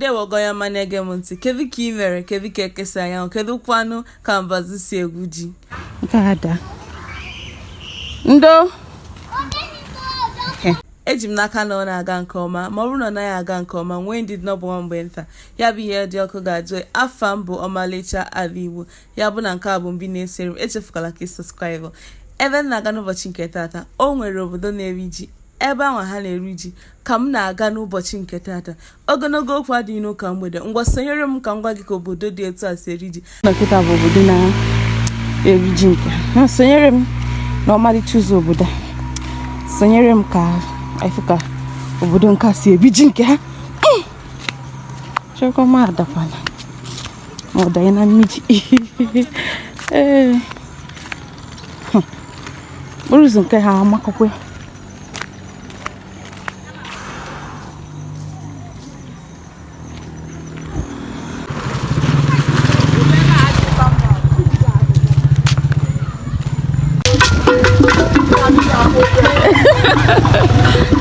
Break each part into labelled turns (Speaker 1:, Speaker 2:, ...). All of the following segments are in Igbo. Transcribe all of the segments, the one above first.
Speaker 1: Ndewo goya manege munti. Kedu ka imere, kedu ka ekesa ya, kedu kwanu ka mbazi si egwu ji.
Speaker 2: Gada. Ndo.
Speaker 1: Eji m n'aka na ọ na-aga nke ọma, ma ọ bụrụ na ọ naghị aga nke ọma, nwee ndị dị n'ọbụ mgbe nta. Ya bụ ihe dị ọkụ ga-ajụ. Afa m bụ Ọmalịcha Ala Igbo. Ya bụ na nke a bụ mbi na-esere m. Echefukala ka ị subscribe. Ebe m na-aga n'ụbọchị nke tata, o nwere obodo na-eri ji. Ebe ahụ ha na-eri ji ka m na-aga n'ụbọchị nke tata. Ogologo okwu adịghị n'ụka mgbede. Ngwa sonyere m ka m gwa gị ka obodo dị etu a si eri ji.
Speaker 2: Dọkịta bụ obodo na-eri ji nke. Sonyere m na ọmalịcha ụzọ obodo. Sonyere m ka Africa obodo nka si ebi ji nke ha. Chekwa ma adakwana. Ma ọdanye na mmiji. Ụzọ nke ha amakọkwe.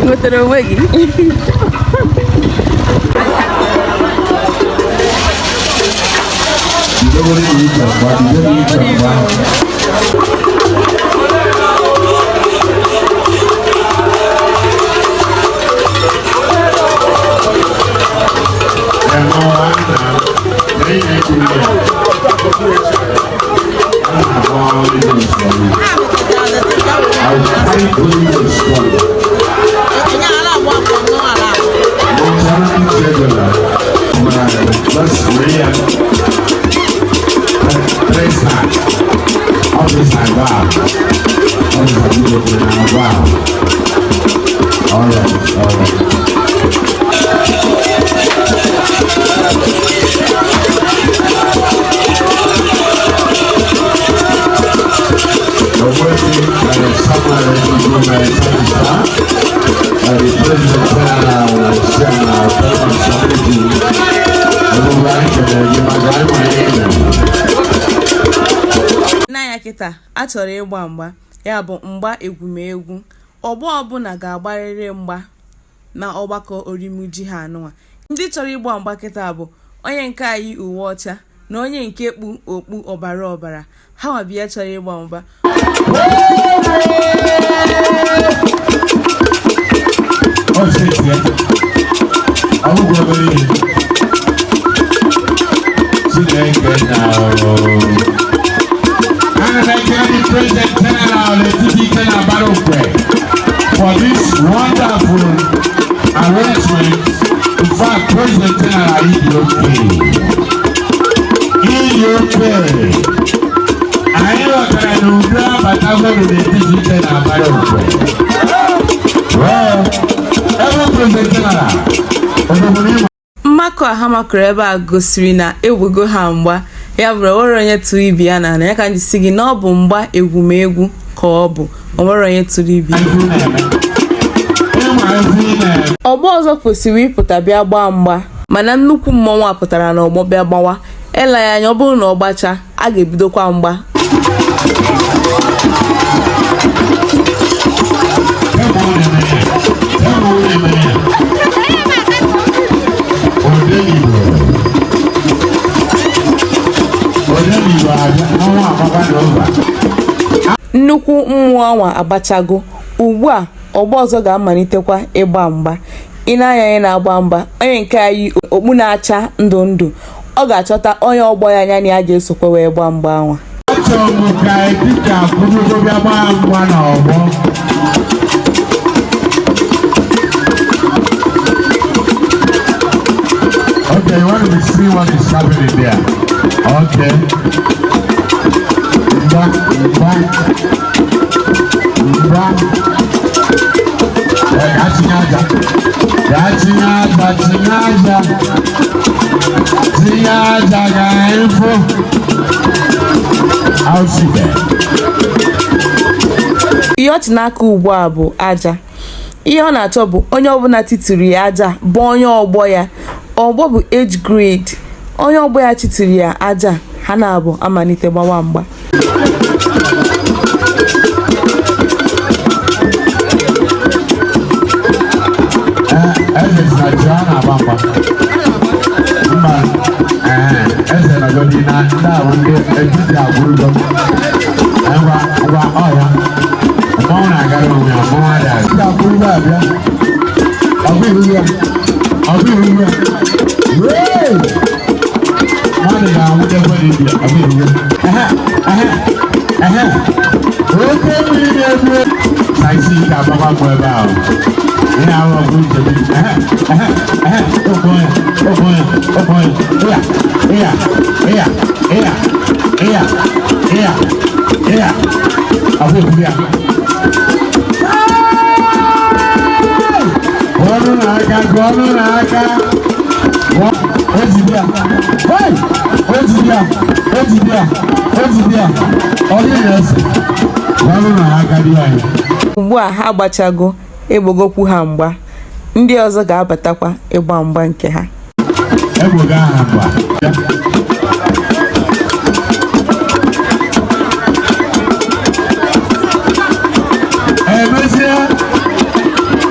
Speaker 2: Encontrei um aqui.
Speaker 1: N'anya kịta a chọrọ ịgba mgba, ya bụ mgba egwumegwu. Ọgbọ ọbụla ga-agbarịrị mgba na ọgbakọ orimuji ha anụwa. Ndị chọrọ ịgba mgba kịta bụ onye nke a yi uwe ọcha na onye nke kpu okpu ọbara ọbara. Ha nwabịa chọrọ ịgba mgba.
Speaker 3: President General for this wonderful arrangement. In fact, President General EUP. I know that I know but I'm going to be General. Well, every President General.
Speaker 1: Mmakọ a ha makọrọ ebe a gosiri na ewego ha mgba. Ya bụrụ nwere onye tụrụ ibi ya na ya ka ndị si gị na ọ bụ mgba egwumegwu ka ọ bụ nwere onye tụrụ ibi. Ọgbọ ọzọ kwesịrị ịpụta bịa gbaa mgba, mana nnukwu mmọnwụ a pụtara na ọgbọ bịa gbawa. Ele ya anya ọ bụrụ na ọ gbacha, a ga-ebidokwa mgba. Nnukwu mmụọ anwa agbachago. Ugbu a ọgbọ ọzọ ga-amalitekwa ịgba mgba. Ị na-anya ya na-agba mgba, onye nke anyị okpu na-acha ndụ ndụ, ọ ga-achọta onye ọgbọ ya anya na ya ga-esokwa wee gbaa mgba anwa.
Speaker 3: Okay, you want to see what is happening there? Okay.
Speaker 1: Ihe ọ dị n'aka ugbu a bụ aja. Ihe ọ na-achọ bụ onye ọbụla titiri ya aja bụ onye ọgbọ ya. Ọgbọ bụ age grade. Onye ọgbọ ya titiri ya aja, ha na-abụ amalite gbawa mgba.
Speaker 3: da wonde ejiti agurugo ewa oya mo na ga ro mi mo wa da ta agurugo abia agurugo hey mani ga wonde ko ni bi agurugo okay mi ni ebu sai si ta baba mo ba o ina wa agurugo bi oh boy yeah. Abu dia. Gonu naga. Ojidia. Hey! Ojidia. Yes. Gonu naga dia.
Speaker 2: Ugbu a ha agbachago egbogokwu ha mgba. Ndị ọzọ ga-abatakwa ịgba mgba nke ha.
Speaker 3: Egboga ha mgba.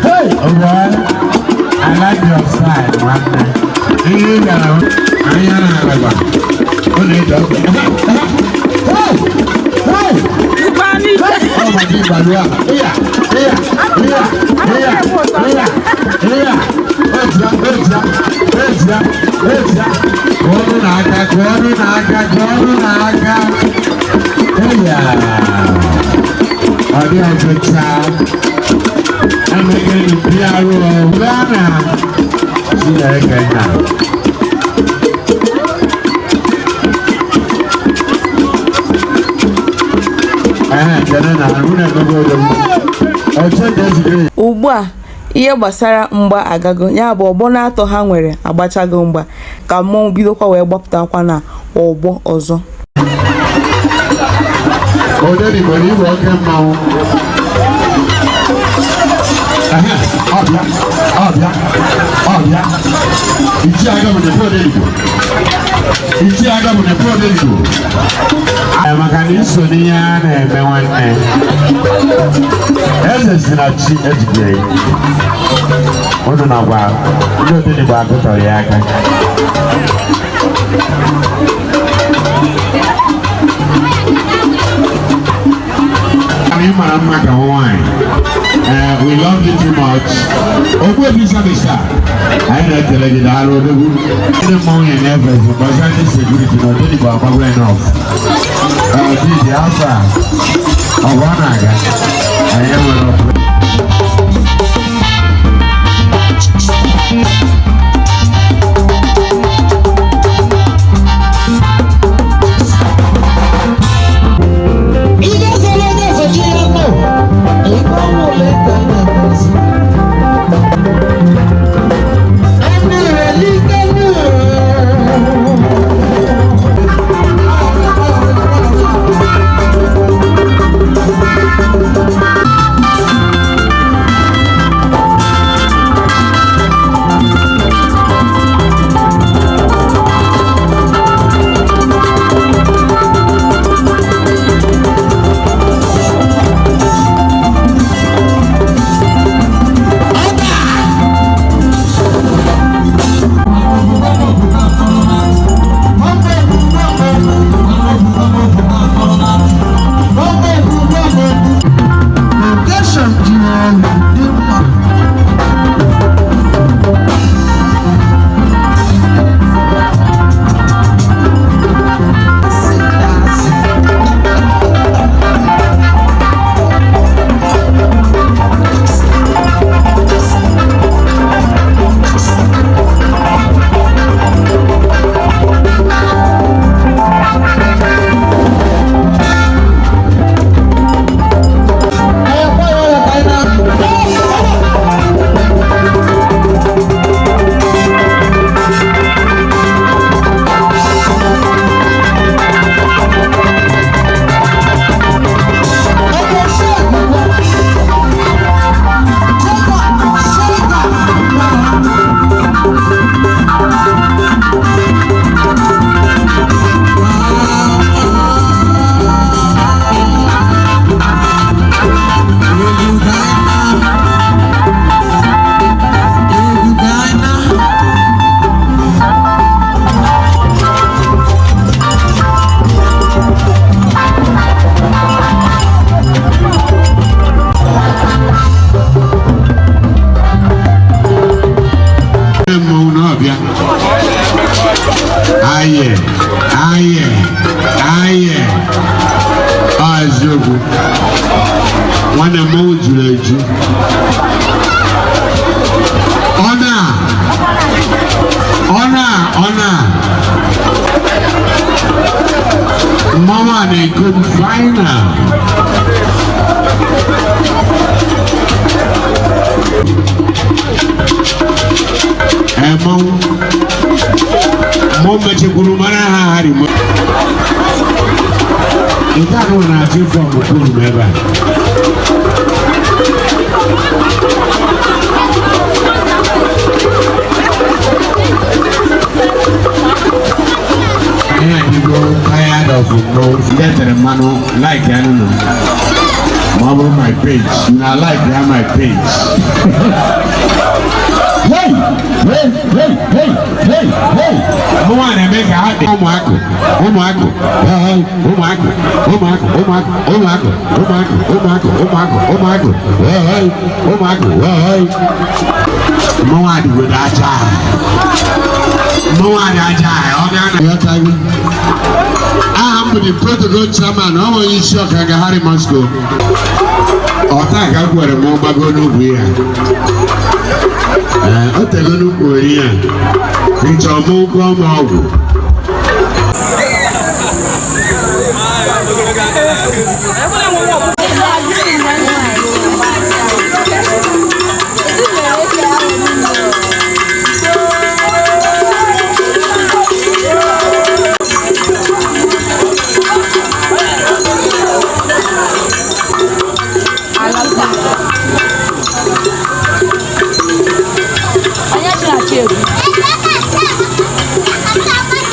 Speaker 3: Hey, oh boy, I like your style, man. You got Hey! Oh my God, yeah. Gonu naga. Audio picture. I'm making the piano of Ghana. See that again now.
Speaker 2: Ugbu a ihe gbasara mgba agago ya bụ ọgbọ na-atọ ha nwere agbachago mgba ka mmọnwụ bidokwa wee gbapụtakwa na ọgbọ ọzọ.
Speaker 3: Makaniso ni ya na-eme nwanne eze si na chi ejigere unu na-agwa ndị odini bụ agụtọrọ ya aka anyị mara mma ka nwaanyị we love you too much ogbu ebi sabisa anyị na-ekele gị daalụ odogwu ndị mmanwụ ya na-efezi gbasa ndị sekuriti na odini bụ agbagwe enough Didi Alpha, Awanaga, I am Aye. Azogu. One a moju. Honor. Mama, they couldn't find her. Mom, but you couldn't marry. You can't run out from the pool, never. Tired of no get the man like animal. Marble my page. I like that my page. Hey! I want to make a happy. I'm the protocol chairman. I want you shock like a Harry Moscow. Or thank I got a mobile go no here. I tell you, Korea. It's a mobile.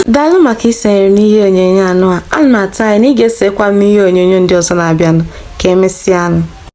Speaker 2: Daalụ maka isonyere n'ihe onyonyo anụ a. Ana m atụ anya na ị ga-esekwa m n'ihe onyonyo ndị ọzọ na-abịanụ. Ka emesịa anụ.